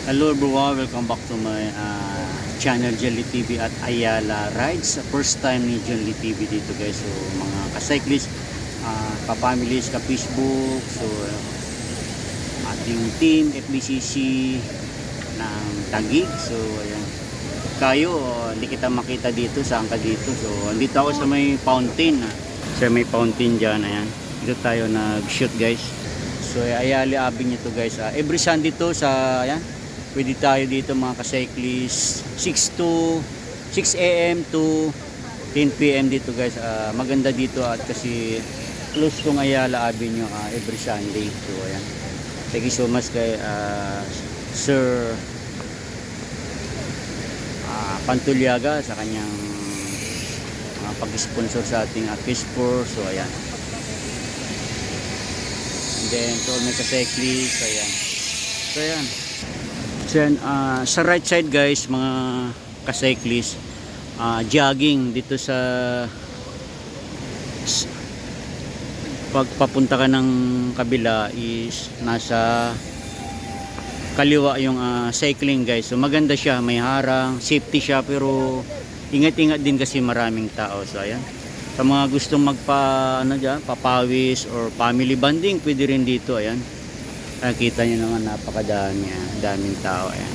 Hello everyone, welcome back to my channel Jelly TV at Ayala Rides. First time ni Jelly TV dito guys. So mga ka-cyclist, ka-families, ka-Facebook. So ating team FBCC ng Taguig. So ayan. Kayo, hindi kita makita dito, saan ka dito. So andito ako sa may fountain. Sa may fountain dyan, ayan. Dito tayo nag-shoot guys. So Ayala Avenue to guys. Every Sunday to sa ayan. Pwede tayo dito mga ka-cyclist 6 a.m. to 10 p.m. dito guys. Maganda dito at kasi close tong Ayala Avenue every Sunday. So ayan. Thank you so much kay Sir Pantulyaga sa kanyang pag-sponsor sa ating Fish4. So ayan. And then to all my ka-cyclist, ayan. So ayan. Then, sa right side guys mga ka-cyclist, jogging dito sa pagpapunta ka ng kabila is nasa kaliwa yung cycling guys. So maganda siya, may harang, safety siya, pero ingat-ingat din kasi maraming tao. So ayan, sa mga gustong papawis or family bonding, pwede rin dito. Ayan, nakita nyo naman napakadami, daming tao. Ayan.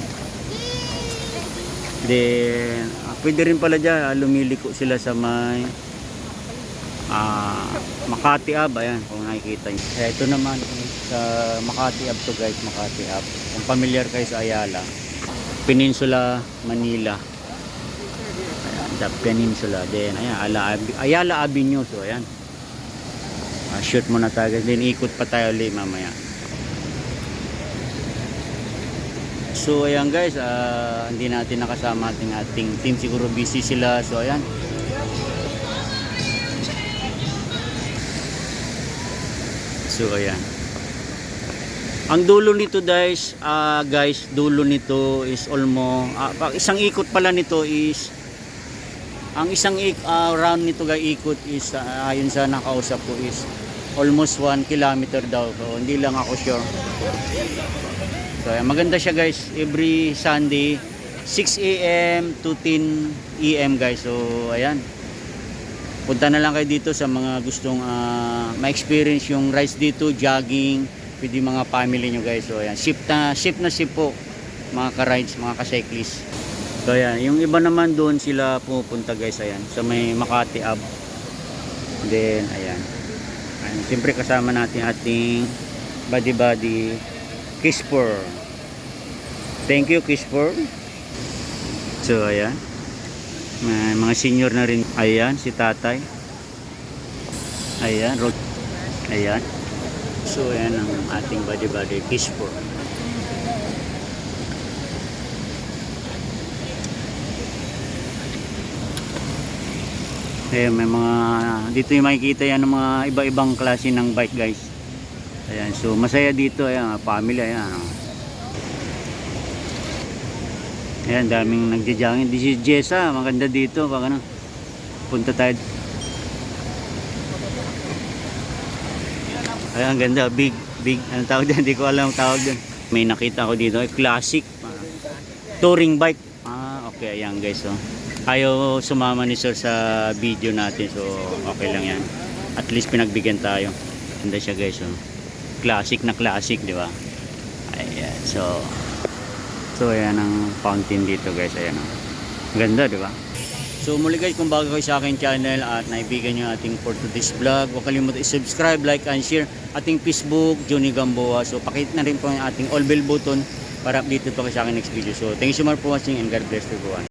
Then pwede rin pala dyan, lumiliko sila sa may Makati Ave. Ayan, kung nakikita nyo. Ito naman sa Makati Ave to guys, Makati Ave. Kung familiar kayo sa Ayala Peninsula, Manila. Ayan, the Peninsula. Then ayan, Ayala Avenue. So ayan, shoot muna tayo, then ikot pa tayo ulit mamaya. So ayan guys, hindi natin nakasama ating team, siguro busy sila. So ayan. So ayan. Ang dulo nito guys, dulo nito is almost isang ikot pala nito is ang isang round nito guys, ikot is ayon sa nakausap ko is almost 1 kilometer daw. So hindi lang ako sure. So ayan, maganda siya guys, every Sunday 6 a.m. to 10 a.m. guys. So ayan, punta na lang kayo dito sa mga gustong ma-experience yung rides dito, jogging, pwede mga family nyo guys. So ayan, ship na ship po mga ka-rides, mga ka-cyclist. So ayan, yung iba naman doon sila pupunta guys, ayan, sa may Makati Ave. Then ayan, siyempre kasama natin ating buddy Fish4. Thank you Fish4. So ayan, may mga senior na rin. Ayan si tatay. Ayan, ayan. So ayan ang ating buddy Fish4. Ayan, may mga dito yung makikita yan ng mga iba-ibang klase ng bike guys. Ayan, so masaya dito. Ayan, family. Ayan, ayan, daming nagja-jogging. This is Jessa, maganda dito. Pag ano, punta tayo. Ayan, ganda, big, anong tawag din, hindi ko alam ang tawag din. May nakita ko dito, classic touring bike. Okay, ayan guys. So ayaw sumama ni sir sa video natin, so okay lang yan. At least pinagbigyan tayo. Ganda siya guys. So classic na classic, di ba? Ayan, so ayan ang fountain dito guys. Ayan, ganda, di ba? So muli guys, kung bago kayo sa aking channel at naibigan nyo ating for today's vlog, huwag kalimutan i-subscribe, like and share ating Facebook, Johnny Gamboa. So pakit na rin po yung ating all bell button para update pa kayo sa aking next video. So thank you so much for watching and God bless everyone.